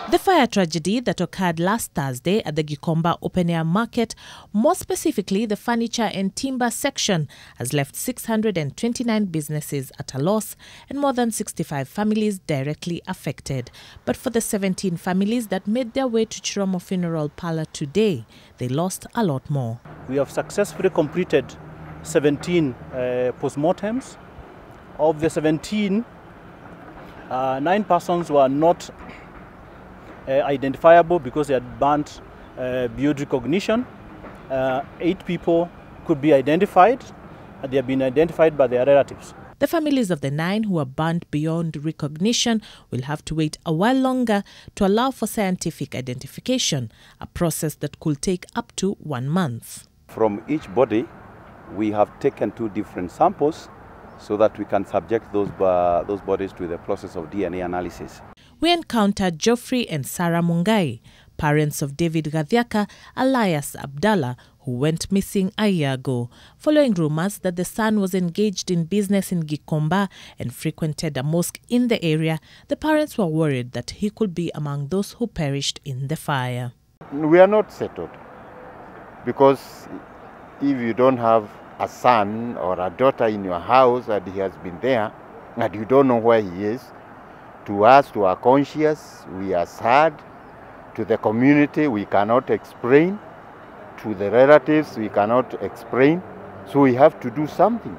The fire tragedy that occurred last Thursday at the Gikomba open-air market, more specifically the furniture and timber section, has left 629 businesses at a loss and more than 65 families directly affected. But for the 17 families that made their way to Chiromo Funeral Parlor today, they lost a lot more. We have successfully completed 17 postmortems. Of the 17, 9 persons were not identifiable because they had burnt beyond recognition. 8 people could be identified, and they have been identified by their relatives. The families of the 9 who were burnt beyond recognition will have to wait a while longer to allow for scientific identification, a process that could take up to 1 month. From each body, we have taken 2 different samples so that we can subject those bodies to the process of DNA analysis. We encountered Geoffrey and Sarah Mungai, parents of David Gathiaka alias Abdallah, who went missing a year ago, following rumors that the son was engaged in business in Gikomba and frequented a mosque in the area. The parents were worried that he could be among those who perished in the fire. We are not settled, because if you don't have a son or a daughter in your house and he has been there and you don't know where he is, to us, to our conscience, we are sad. To the community, we cannot explain. To the relatives, we cannot explain. So we have to do something.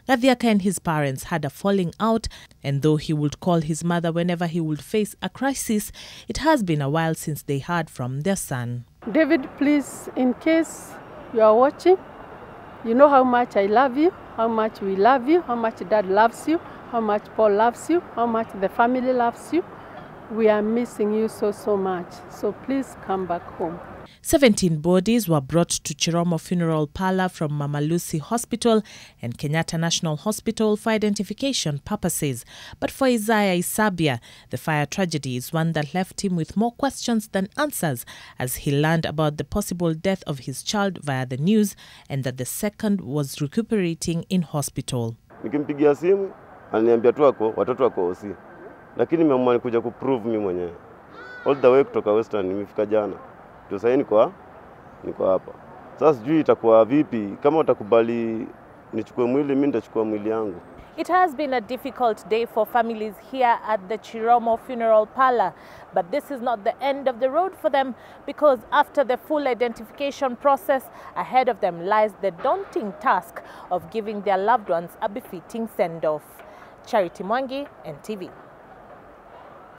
Gathiaka and his parents had a falling out, and though he would call his mother whenever he would face a crisis, it has been a while since they heard from their son. David, please, in case you are watching, you know how much I love you, how much we love you, how much Dad loves you, how much Paul loves you, how much the family loves you. We are missing you so much. So please come back home. 17 bodies were brought to Chiromo Funeral Parlor from Mama Lucy Hospital and Kenyatta National Hospital for identification purposes. But for Isaiah Isabia, the fire tragedy is one that left him with more questions than answers, as he learned about the possible death of his child via the news and that the second was recuperating in hospital. Nikimpigia simu, aliniambia tu watoto wako osi. Lakini nimeamua kuja kuprove mimi mwenyewe. All the way kutoka Western nimefika jana. Ndio sasa niko hapa. Sasa sijui itakuwa vipi, kama utakubali nichukue mwili, mimi nitachukua mwili yangu. It has been a difficult day for families here at the Chiromo Funeral Parlor, but this is not the end of the road for them, because after the full identification process, ahead of them lies the daunting task of giving their loved ones a befitting send-off. Charity Mwangi, NTV.